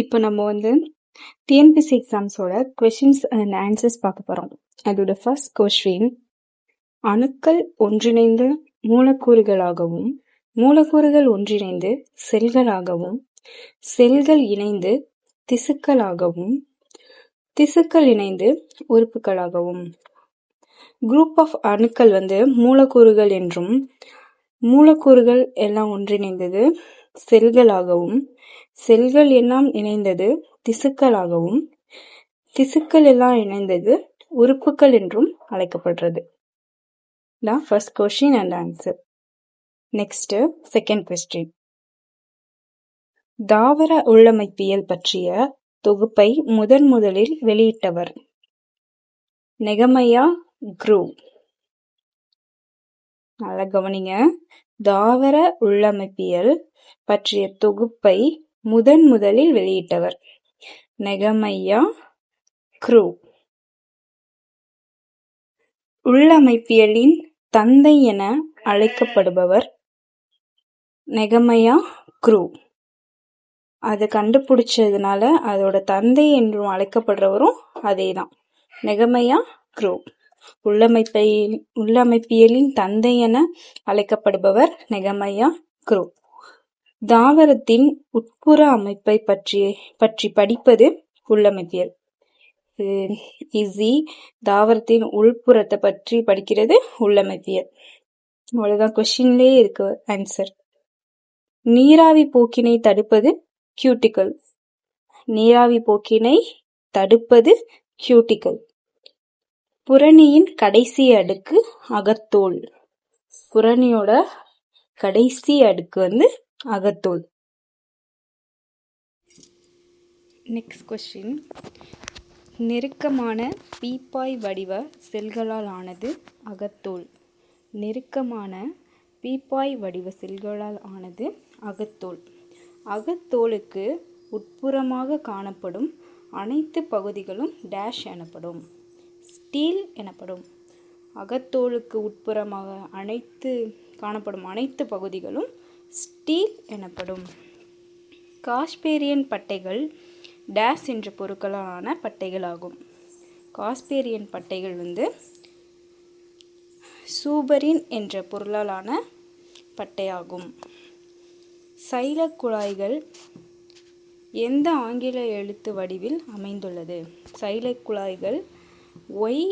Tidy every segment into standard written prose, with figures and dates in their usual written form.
இப்போ நம்ம TNPSC எக்ஸாம்ஸோட questions and answers பார்க்க போகிறோம். அதோட ஃபர்ஸ்ட் கொஸ்டின், அணுக்கள் ஒன்றிணைந்து மூலக்கூறுகளாகவும் மூலக்கூறுகள் ஒன்றிணைந்து செல்களாகவும் செல்கள் இணைந்து திசுக்களாகவும் திசுக்கள் இணைந்து உறுப்புகளாகவும். குரூப் ஆஃப் அணுக்கள் மூலக்கூறுகள் என்றும் மூலக்கூறுகள் எல்லாம் ஒன்றிணைந்தது செல்களாகவும் செல்கள் எல்லாம் இணைந்தது திசுக்களாகவும் திசுக்கள் எல்லாம் இணைந்தது உறுப்புகள் என்றும் அழைக்கப்படுறது. First question and answer. Next second question, தாவர உள்ளமைப்பியல் பற்றிய தொகுப்பை முதலில் வெளியிட்டவர்? நெகமையா க்ரூவ். நல்லா கவனிங்க. தாவர உள்ளமைப்பியல் பற்றிய தொகுப்பை முதலில் வெளியிட்டவர் நெகமையா க்ரூவ். உள்ளமைப்பியலின் தந்தை என அழைக்கப்படுபவர் நெகமையா க்ரூவ். அதை கண்டுபிடிச்சதுனால அதோட தந்தை என்றும் அழைக்கப்படுறவரும் அதேதான், நெகமையா க்ரூவ். உள்ளமைப்பியலின் தந்தை என அழைக்கப்படுபவர் நெகமையா க்ரூவ். தாவரத்தின் உட்புற அமைப்பை பற்றி படிப்பது உள்ளமைப்பியல். ஈஸி. தாவரத்தின் உள்புறத்தை பற்றி படிக்கிறது உள்ளமைப்பியல். அவ்வளவுதான், கொஸ்டின்லயே இருக்கு ஆன்சர். நீராவி போக்கினை தடுப்பது கியூட்டிக்கல். நீராவி போக்கினை தடுப்பது கியூட்டிக்கல். புறணியின் கடைசி அடுக்கு அகத்தோல். புறணியோட கடைசி அடுக்கு அகத்தோல். நெக்ஸ்ட் கொஸ்டின், நெருக்கமான பீப்பாய் வடிவ செல்களால் ஆனது அகத்தோல். நெருக்கமான பீப்பாய் வடிவ செல்களால் ஆனது அகத்தோல். அகத்தோலுக்கு உட்புறமாக காணப்படும் அனைத்து பகுதிகளும் டேஷ் எனப்படும், ஸ்டீல் எனப்படும். அகத்தோலுக்கு உட்புறமாக காணப்படும் அனைத்து பகுதிகளும் ஸ்டீல் எனப்படும். காஸ்பேரியன் பட்டைகள் டேஷ் என்ற பொருட்களான பட்டைகள் ஆகும். காஸ்பேரியன் பட்டைகள் சூபரின் என்ற பொருளாலான பட்டையாகும். சைல குழாய்கள் எந்த ஆங்கில எழுத்து வடிவில் அமைந்துள்ளது? சைல குழாய்கள் ஒய்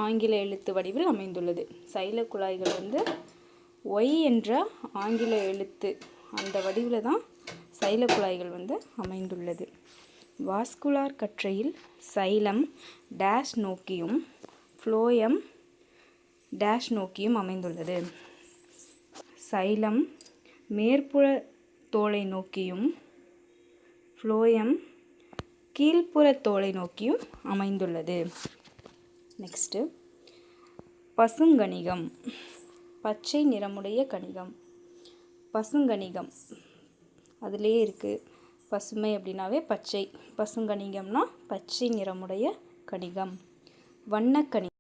ஆங்கில எழுத்து வடிவில் அமைந்துள்ளது. சைல குழாய்கள் ஒய் என்ற ஆங்கில எழுத்து அந்த வடிவில் தான் சைல குழாய்கள் அமைந்துள்ளது. வாஸ்குலார் கற்றையில் சைலம் டேஷ் நோக்கியும் ஃப்ளோயம் டேஷ் நோக்கியும் அமைந்துள்ளது. சைலம் மேற்புற தோலை நோக்கியும் ஃப்ளோயம் கீழ்ப்புற தோலை நோக்கியும் அமைந்துள்ளது. நெக்ஸ்ட், பசுங்கணிகம். பச்சை நிறமுடைய கணிகம். பசுங்கணிகம் அதுலேயே இருக்குது. பசுமை அப்படின்னாவே பச்சை. பசுங்கணிகம்னா பச்சை நிறமுடைய கணிகம். வண்ணக்கணிகம்.